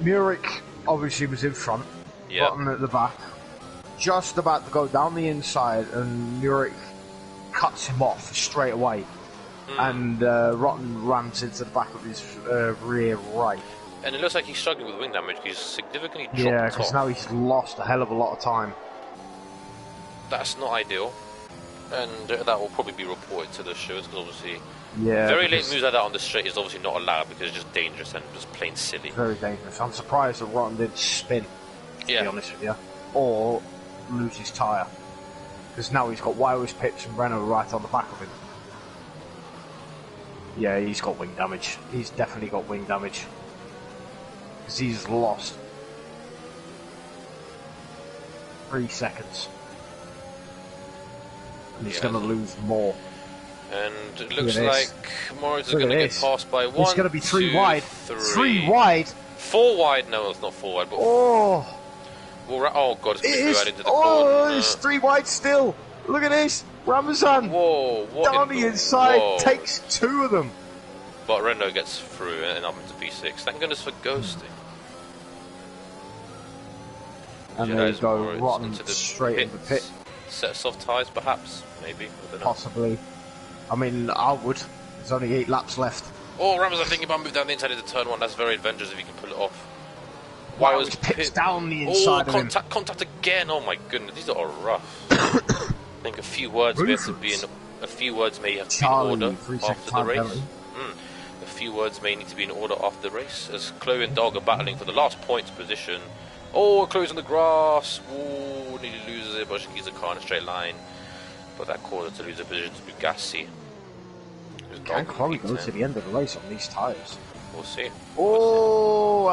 Murik obviously was in front, Rotten at the back, just about to go down the inside, and Murik cuts him off straight away, and Rotten runs into the back of his rear right. And it looks like he's struggling with wing damage. He's significantly dropped Yeah, because now he's lost a hell of a lot of time. That's not ideal, and that will probably be reported to the shows, because obviously very late moves like that on the straight is obviously not allowed, because it's just dangerous and just plain silly. Very dangerous. I'm surprised that Rotten didn't spin, to be honest with you, or lose his tyre, because now he's got Wireless Pips and Renault right on the back of him. Yeah, he's got wing damage. He's definitely got wing damage. Because he's lost 3 seconds. And he's going to lose more. And it looks like Moritz is going to get passed by one. It's going to be 3 wide. 3 wide? 4 wide? No, it's not 4 wide. But oh God, it's going to go right into the corner. It's 3 wide still. Look at this. Ramazan. Whoa, down the inside, takes 2 of them. But Renault gets through and up into P6. Thank goodness for ghosting. And they go Rotten straight into the pit. Set of soft tyres, perhaps? Maybe? I don't know. Possibly. I mean, I would. There's only 8 laps left. Oh, Ramazan thinking about moving down the inside into turn 1. That's very adventurous if you can pull it off. Why was Pit's down the inside of him? Contact again. Oh my goodness, these are rough. I think a few words may have to be in order after the race. A few words may need to be in order after the race, as Chloe and Dog are battling for the last points position. Oh, Chloe's on the grass. Ooh, nearly loses it, but she keeps the car in a straight line. But that caused her to lose her position to Bugatti. Can Chloe go to the end of the race on these tyres? We'll see.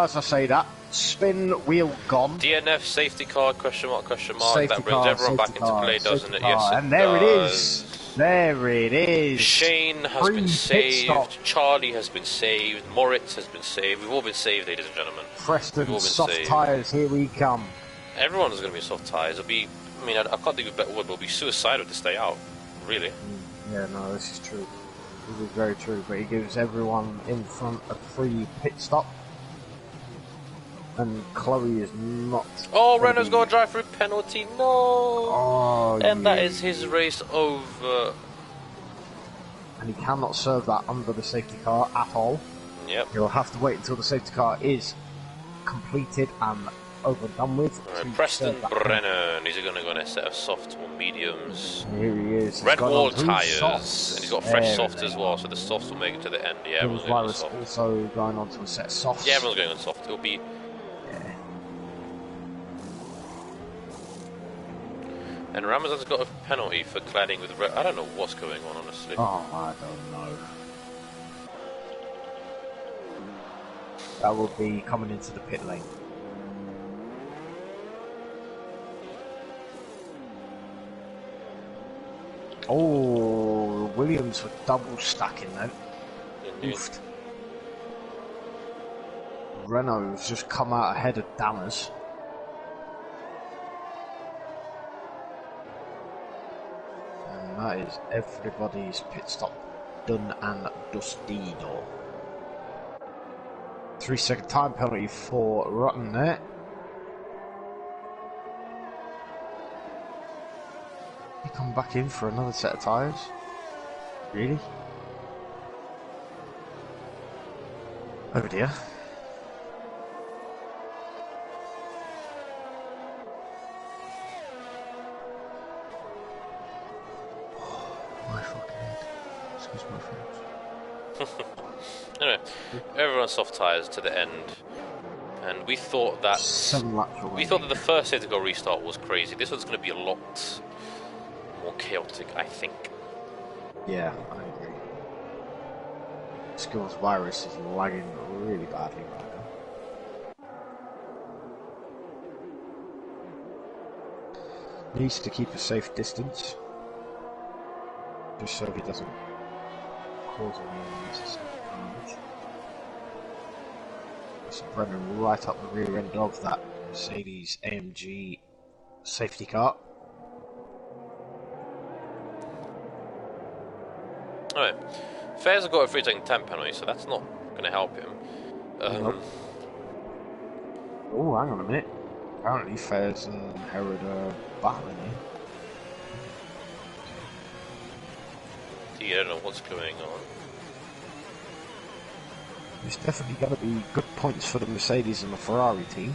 As I say that, spin wheel gone. DNF safety car, question mark, question mark. Safety that brings everyone back into play, doesn't it? Yes, and there it is. There it is. Shane has been saved. Charlie has been saved. Moritz has been saved. We've all been saved, ladies and gentlemen. Preston, soft tyres, here we come. Everyone's going to be soft tyres. It'll be, I mean, I can't think of a better word, but it'll be suicidal to stay out, really. Yeah, no, this is true. This is very true, but he gives everyone in front a free pit stop. And Chloe is not. Oh, Renault's got a drive-through penalty. No. Oh, and that is his race over. And he cannot serve that under the safety car at all. Yep. He'll have to wait until the safety car is completed and over done with. Right, Preston Brennan. He's going to go on a set of soft or mediums. Here he is. Red wall tyres. And he's got fresh softs as well, so the softs will make it to the end. Yeah, everyone's going on soft. Also going on to a set of softs. Yeah, everyone's going on soft. It'll be. And Ramazan's got a penalty for cladding with red. I don't know what's going on, honestly. Oh, I don't know. That will be coming into the pit lane. Oh, Williams were double stacking then. Oofed. Renault's just come out ahead of Dammers. And that is everybody's pit stop done and dusted. 3 second time penalty for Rotten there. He come back in for another set of tyres? Really? Oh dear. My fucking head. Excuse my French. Anyway, everyone's soft tyres to the end. And we thought that 7 laps away. We thought that the first safety car restart was crazy. This one's going to be a lot more chaotic, I think. Yeah, I agree. Skills Virus is lagging really badly right now. Needs to keep a safe distance, just so he doesn't cause any unnecessary damage. So Brennan right up the rear end of that Mercedes AMG safety car. Alright, Fair's got a free taking 10 penalty, so that's not going to help him. Nope. Oh, hang on a minute. Apparently Fairs and Herod are battling here. Yeah, I don't know what's going on. There's definitely going to be good points for the Mercedes and the Ferrari team.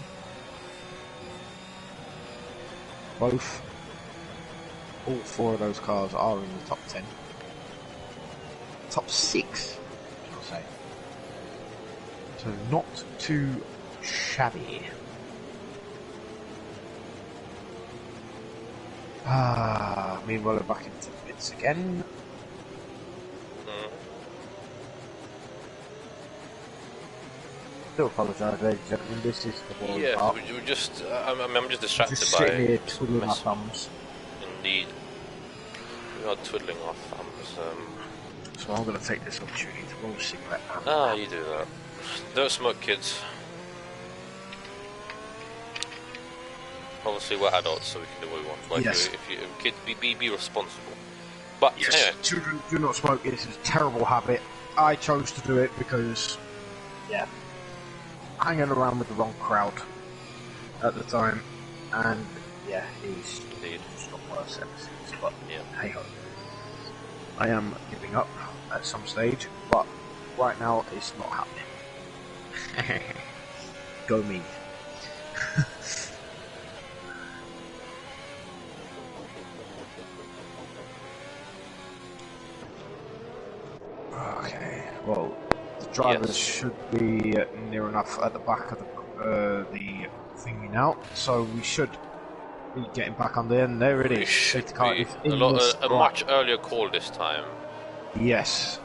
All four of those cars are in the top 10. Top 6, I'll say. So not too shabby. Meanwhile we're back into the pits again. I do apologise, ladies and gentlemen, this is the World Cup. We're just, I'm just distracted just by... sitting here twiddling our thumbs. Indeed. We are twiddling our thumbs. So I'm going to take this opportunity to roll a cigarette. You do that. Don't smoke, kids. Obviously we're adults, so we can do what we want. Like, yes. If you kids, be responsible. But yes, anyway. children do not smoke. This is a terrible habit. I chose to do it because, yeah, hanging around with the wrong crowd at the time, and yeah, he's not worse ever since. But yeah, hey ho, I am giving up at some stage, but right now it's not happening. Go me. Okay, well, the drivers should be near enough at the back of the thingy now, so we should be getting back on there, and there it is. Safety car is in a much earlier call this time. Yes.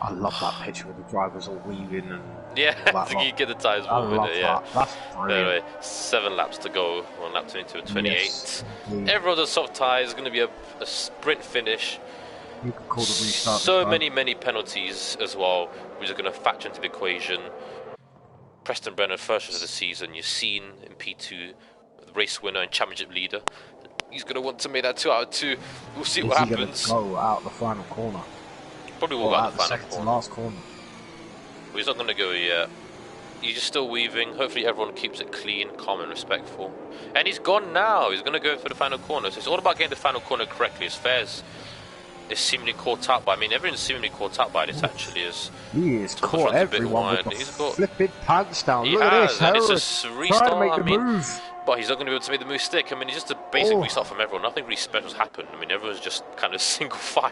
I love that picture where the drivers all weaving and yeah, you get the tyres moving. Yeah, that's brilliant. Anyway, 7 laps to go on lap 22 and 28. Yes, everyone's on soft tyres. It's going to be a sprint finish. You can call the restart. So many penalties as well, which are going to factor into the equation. Preston Brennan, first race of the season. You've seen in P2, the race winner and championship leader. He's going to want to make that 2 out of 2. We'll see what happens. Go out the final corner. Probably will go out the final second corner. To last corner. But he's not going to go yet. He's just still weaving. Hopefully everyone keeps it clean, calm and respectful. And he's gone now. He's going to go for the final corner. So it's all about getting the final corner correctly. As Fairs is seemingly caught up by. I mean, everyone's seemingly caught up by this actually. He is caught everyone with the flipping pants down. Look at this. And it's a restart. Trying to make the move. But he's not going to be able to make the move stick. I mean, it's just a basic restart from everyone. Nothing really special's happened. I mean, everyone's just kind of single file.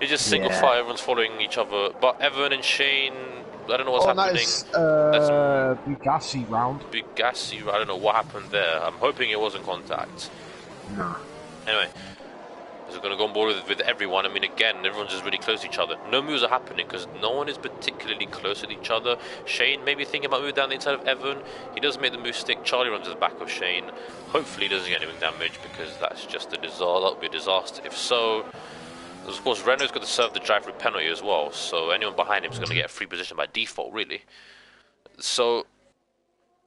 It's just single file. Everyone's following each other. But Evan and Shane, I don't know what's happening. That's Bugatti round. Bugatti. I don't know what happened there. I'm hoping it wasn't contact. No. Anyway, so we're going to go on board with everyone. I mean, again, everyone's just really close to each other. No moves are happening because no one is particularly close with each other. Shane maybe thinking about moving down the inside of Evan. He doesn't make the move stick. Charlie runs to the back of Shane. Hopefully he doesn't get anything damaged because that's just a disaster. That would be a disaster. If so, of course, Renault's got to serve the drive-through penalty as well. So anyone behind him is going to get a free position by default, really. So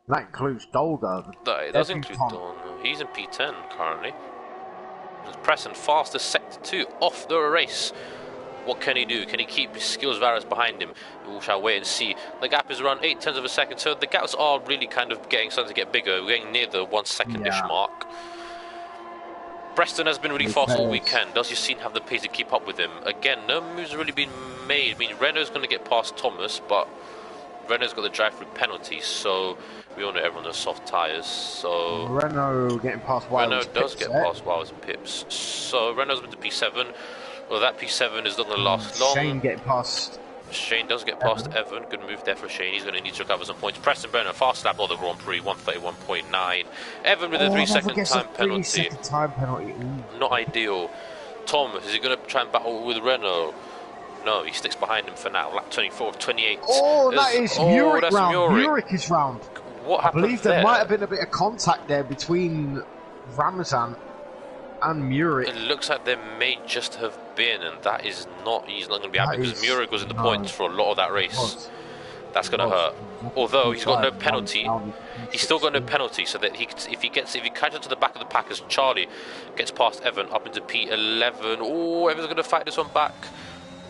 that includes Dolga. It does include Don. He's in P10 currently. Preston fastest sector 2 off the race. What can he do? Can he keep his skills Varus behind him? We shall wait and see. The gap is around 0.8 of a second, so the gaps are really kind of starting to get bigger. We're getting near the 1 second-ish mark. Preston has been really fast all weekend. Does Yassine have the pace to keep up with him? Again, no moves have really been made. I mean, Renault's going to get past Thomas, but Renault's got the drive-through penalty, so we all know everyone has soft tyres. So Renault getting past Wiles. Renault does get past Wiles and Pips. So Renault's been to P7. Well, that P7 is not going to last long. Shane getting past. Shane does get past Evan. Good move there for Shane. He's going to need to recover some points. Preston Brennan, fast lap of the Grand Prix, 131.9. Evan with a 3 second time penalty. Not Not ideal. Thomas, is he going to try and battle with Renault? No, he sticks behind him for now. Lap 24 of 28. Oh, that is Murik that's round. Murik. Murik is round. What happened I believe there might have been a bit of contact there between Ramazan and Murik. It looks like there may just have been, and that is not. He's not going to be happy because Murik was in the points for a lot of that race. That's going to hurt. Although he's got no penalty, he's still got no penalty, so that if he catches to the back of the pack as Charlie gets past Evan up into P11. Oh, Evan's going to fight this one back.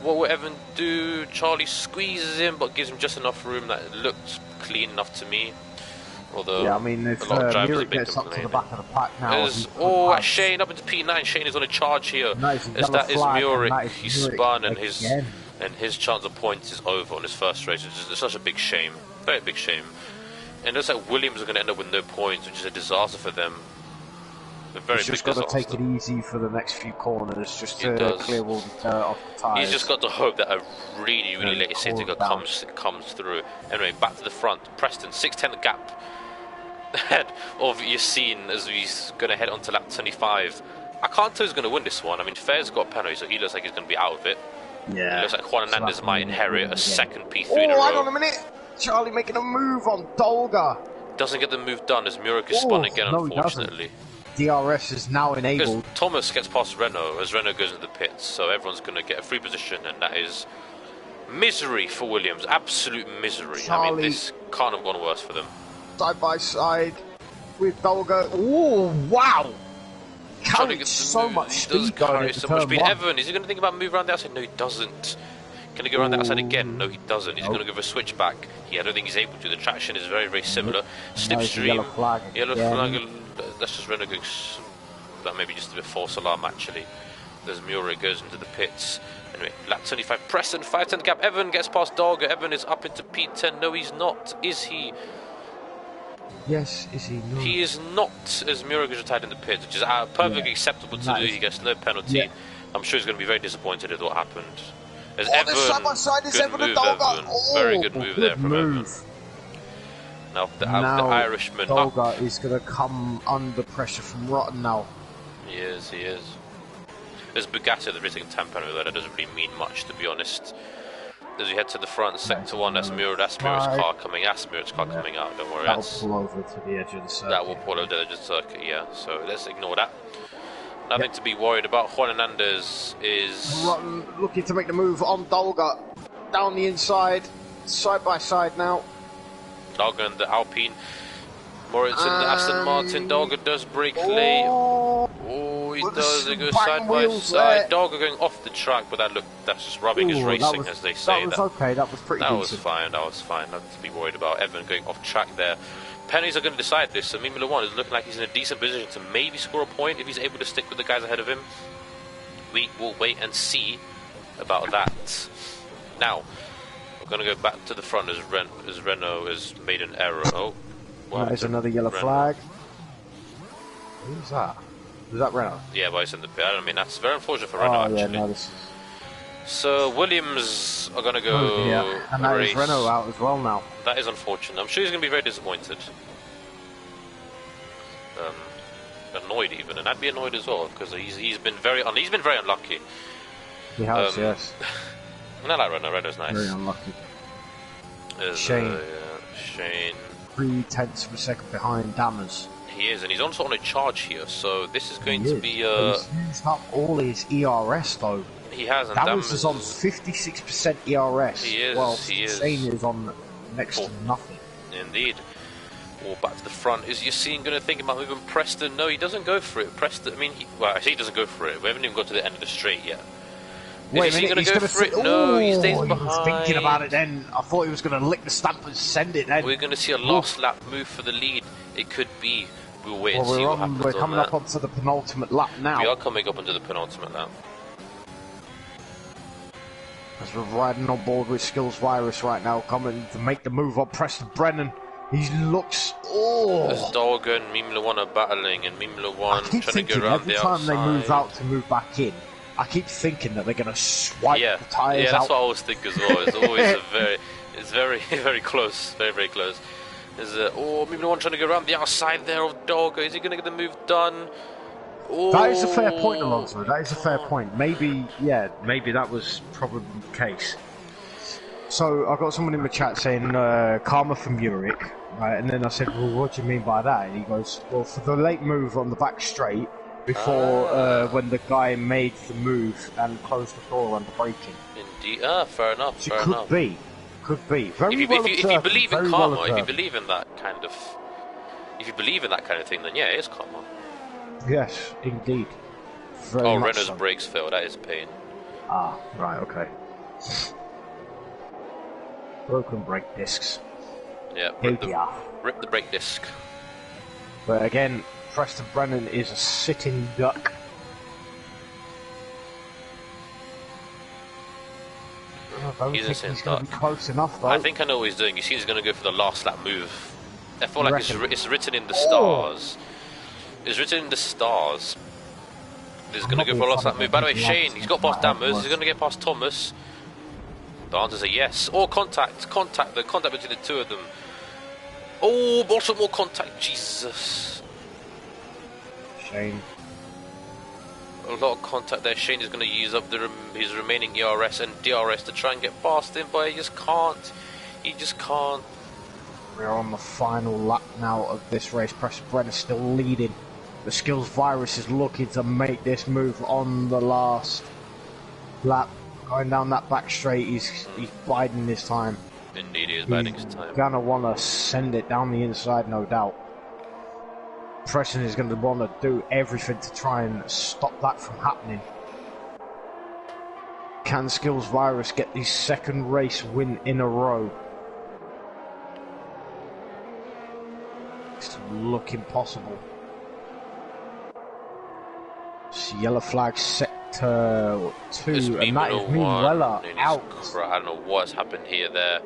What will Evan do? Charlie squeezes him, but gives him just enough room that it looked clean enough to me. Although, yeah, I mean, if Murik gets up to the back of the pack now... Shane up into P9. Shane is on a charge here. That is Murik. He's spun, and his chance of points is over on his first race, which is such a big shame. Very big shame. And it looks like Williams are going to end up with no points, which is a disaster for them. He's just got to take it easy for the next few corners, just to clear all the dirt off the tyres. He's just got to hope that a really late safety car comes through. Anyway, back to the front. Preston, 6'10" gap ahead of Yassine as he's going to head on to lap 25. I can't tell who's going to win this one. I mean, Fair's got a penalty, so he looks like he's going to be out of it. Yeah. It looks like Juan Hernandez might inherit a second P3 in a row. Oh, hang on a minute! Charlie making a move on Dolga. Doesn't get the move done as Murik is spun again, unfortunately. DRS is now enabled. Because Thomas gets past Renault as Renault goes into the pits, so everyone's going to get a free position, and that is misery for Williams. Absolute misery. Charlie, I mean, this can't have gone worse for them. Side by side with Dolga. Oh, wow! Carried so much speed going into turn one. Evan, is he going to think about moving around the outside? No, he doesn't. Can he go around the outside again? No, he doesn't. He's going to give a switch back. I don't think he's able to. The traction is very similar. Slipstream. Yellow flag. That's just Renault going. That may be just a bit false alarm actually. As Murik goes into the pits. Anyway, lap 25. Preston, 5'10" gap. Evan gets past Dolga. Evan is up into P10. No, he's not. Is he? Yes, is he? No. He is not, as Murik is retired in the pits, which is perfectly acceptable to do. He gets no penalty. Yeah. I'm sure he's going to be very disappointed at what happened. As Evan, side by side is Evan and Dolga. Very good move there from Evan. Now the Irishman. Dolga is going to come under pressure from Rotten now. He is. There's Bugatti at the British tempo though. That doesn't really mean much, to be honest. As we head to the front, sector 1, that's Murit's car coming. Murit's car coming out. Don't worry. That will pull over to the edge of the circuit. That will pull over the edge of the circuit. Yeah. So let's ignore that. Nothing to be worried about. Juan Hernandez is Rotten looking to make the move on Dolga. Down the inside, side by side now. Dolga and the Alpine. Moritz and the Aston Martin. Dolga does brake late. Oh, he does. He goes side by side. Dolga going off the track, but that's just rubbing his racing, as they say. That was okay. That was pretty decent. That was fine. Nothing to be worried about. Evan going off track there. Pennies are going to decide this. So Mimula 1 is looking like he's in a decent position to maybe score a point if he's able to stick with the guys ahead of him. We will wait and see about that. Now, we're going to go back to the front as Renault has made an error. Oh, that is another yellow flag. Who's that? Is that Renault? Yeah, but it's in the pit. I mean, that's very unfortunate for Renault, actually. No, so Williams are going to go. And that is Renault out as well now. That is unfortunate. I'm sure he's going to be very disappointed. Annoyed even, and I'd be annoyed as well because he's been very unlucky. He has, yes. And I like Renault. Renault's nice. Very unlucky. Shane. 3/10 of a second behind Dammers. He is, and he's also on a charge here, so this is going to be. He's used up all his ERS though. He has, and Dammers is on 56% ERS. He is. Well, he is. Shane is on next to nothing. Indeed. Back to the front. Is Yassine going to think about moving Preston? No, he doesn't go for it. Preston, I mean, he doesn't go for it. We haven't even got to the end of the straight yet. Wait a minute, he's going to go for it? No, he stays behind. He was thinking about it then. I thought he was going to lick the stamp and send it then. We're going to see a last lap move for the lead. It could be. We'll wait and see what happens. We're coming up onto the penultimate lap now. We are coming up onto the penultimate lap. As we're riding on board with Skills Virus right now, coming to make the move on Preston Brennan. He looks. As Dolga and Mimula 1 are battling, and Mimula 1 trying to go around the outside. Every time they move out to move back in, I keep thinking that they're going to swipe the tyres out. Yeah, that's what I always think as well. It's always it's very close, very close. There's Mimula 1 trying to go around the outside there of Dolga. Is he going to get the move done? That is a fair point, Oh, Alonso. That is a fair point. Maybe, yeah, maybe that was probably the case. So I got someone in the chat saying karma from Zurich, right? And then I said, well, what do you mean by that? And he goes, well, for the late move on the back straight before when the guy made the move and closed the door under braking. indeed. Fair enough. So Fair enough. Could be. Very If well you observed. believe in Very karma, well if you observed. believe in that kind of, thing, then yeah, it is karma. Yes, indeed. Very Oh, much Renault's so. brakes failed. That is a pain. Ah, right, okay. Broken brake discs. Yeah. Yeah. Rip the brake disc. But again, Preston Brennan is a sitting duck. I don't He's a think sitting he's going to duck. be close enough, though. I think I know what he's doing. You see, he's going to go for the last lap move. I feel You like reckon? it's written in the stars. It's written in the stars. He's going to go for a last lap move. By the way, Shane, he's got past Dammers. He's going to get past Thomas. The answer's a yes. Or contact. The contact between the two of them. Oh, also more contact. Jesus. Shane. A lot of contact there. Shane is going to use up his remaining ERS and DRS to try and get past him, but he just can't. He just can't. We're on the final lap now of this race. Preston Brennan still leading. The Skills Virus is looking to make this move on the last lap. Going down that back straight, he's biding his time. Indeed, he is biding his time. Gonna want to send it down the inside, no doubt. Preston is going to want to do everything to try and stop that from happening. Can Skills Virus get the second race win in a row? It's looking possible. Yellow flag sector 2, and that is Minuella out. I don't know what's happened here, there.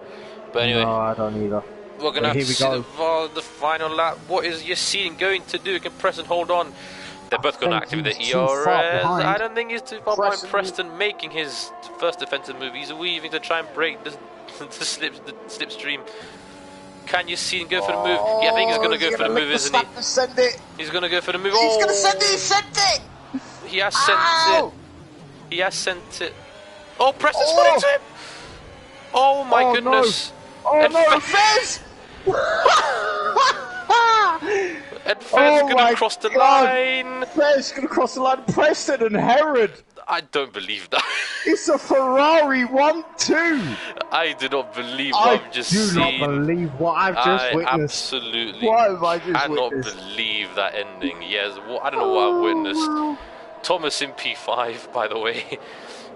But anyway, No, I don't either. we're going to have to see go. the final lap. What is Yassine going to do? Can Preston hold on? They're both going to activate the ERS. I don't think he's too far behind Preston making his first defensive move. He's weaving to try and break the slipstream. Can you see him go for the move? Yeah, I think he's going to go for the move, isn't he? Send it. He's going to go for the move. He's going to send it. He sent it. He has sent it. He has sent it. Oh, Preston's got into him. Oh my goodness. No. Oh no, Fez! And Fez is going to cross the line. Fez is going to cross the line. Preston and Herod. I don't believe that. It's a Ferrari 1-2. I do not believe what I've just seen. I do not believe what I've just witnessed. Absolutely What have I just cannot witnessed? believe that ending. Yes, I don't know what I've witnessed. Thomas in P5, by the way.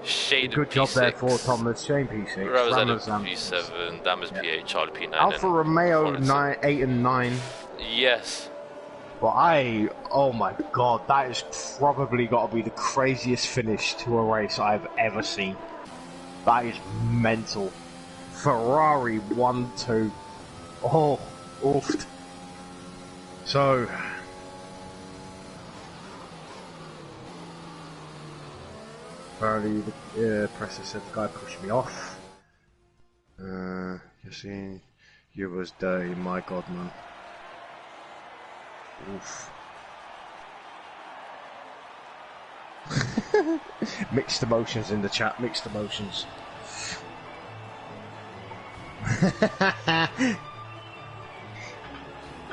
Shade in Good P6. job there for Thomas. Shane P6. Ramazan in P7. Dammers P8. Charlie P9. Alfa Romeo 8 and 9. Yes. But oh my god, that has probably got to be the craziest finish to a race I've ever seen. That is mental. Ferrari 1-2. Oh, oofed. So, apparently the presser said the guy pushed me off. You see, you was dirty, my god, man. Oof. Mixed emotions in the chat, mixed emotions.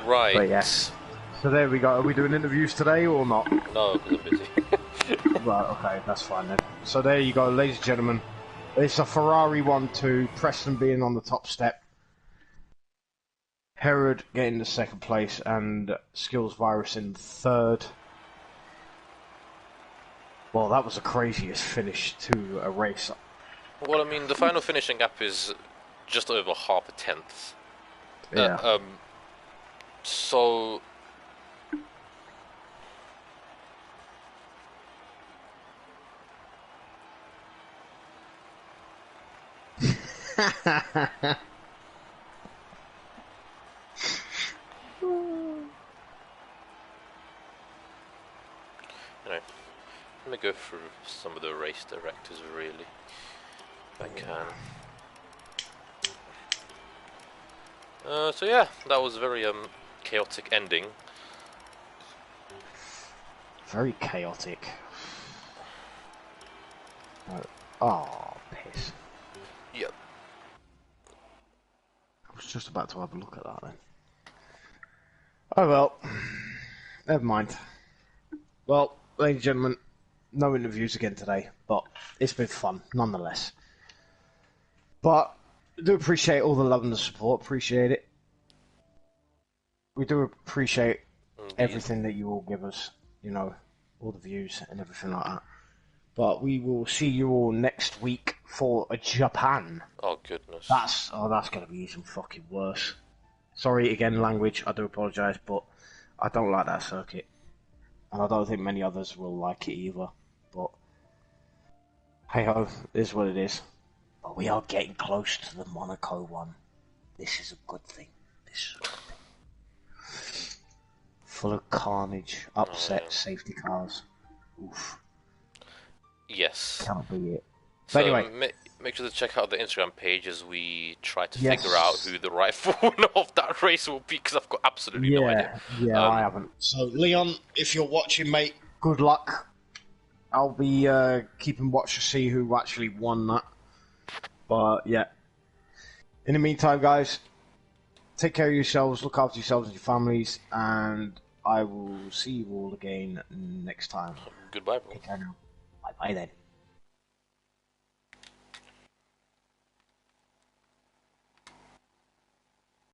Right. But yes. So there we go. Are we doing interviews today or not? No, because I'm busy. Right, okay, that's fine then. So there you go, ladies and gentlemen. It's a Ferrari 1-2, Preston being on the top step. Herod getting the second place and Skills Virus in third. Well, that was the craziest finish to a race. Well, I mean, the final finishing gap is just over half a tenth. Yeah. So... Let me go through some of the race directors, really, if I can. So yeah, that was a very chaotic ending. very chaotic. Oh, piss. Yep. I was just about to have a look at that then. Oh well, never mind. Well, ladies and gentlemen, no interviews again today, but it's been fun nonetheless. But I do appreciate all the love and the support. Appreciate it. We do appreciate everything that you all give us. You know, all the views and everything like that. But we will see you all next week for Japan. Oh goodness. That's going to be even fucking worse. Sorry again, language. I do apologise, but I don't like that circuit, and I don't think many others will like it either. But hey ho, it is what it is. But we are getting close to the Monaco one. This is a good thing. This is a good thing. Full of carnage, upset, safety cars. Oof. Yes. Can't be it. So But anyway, make sure to check out the Instagram page as we try to figure out who the rightful winner of that race will be, because I've got absolutely no idea. Yeah, I haven't. So, Leon, if you're watching, mate, good luck. I'll be keeping watch to see who actually won that. But, yeah. In the meantime, guys, take care of yourselves, look after yourselves and your families, and I will see you all again next time. Goodbye, bro. Take care now. Bye-bye then.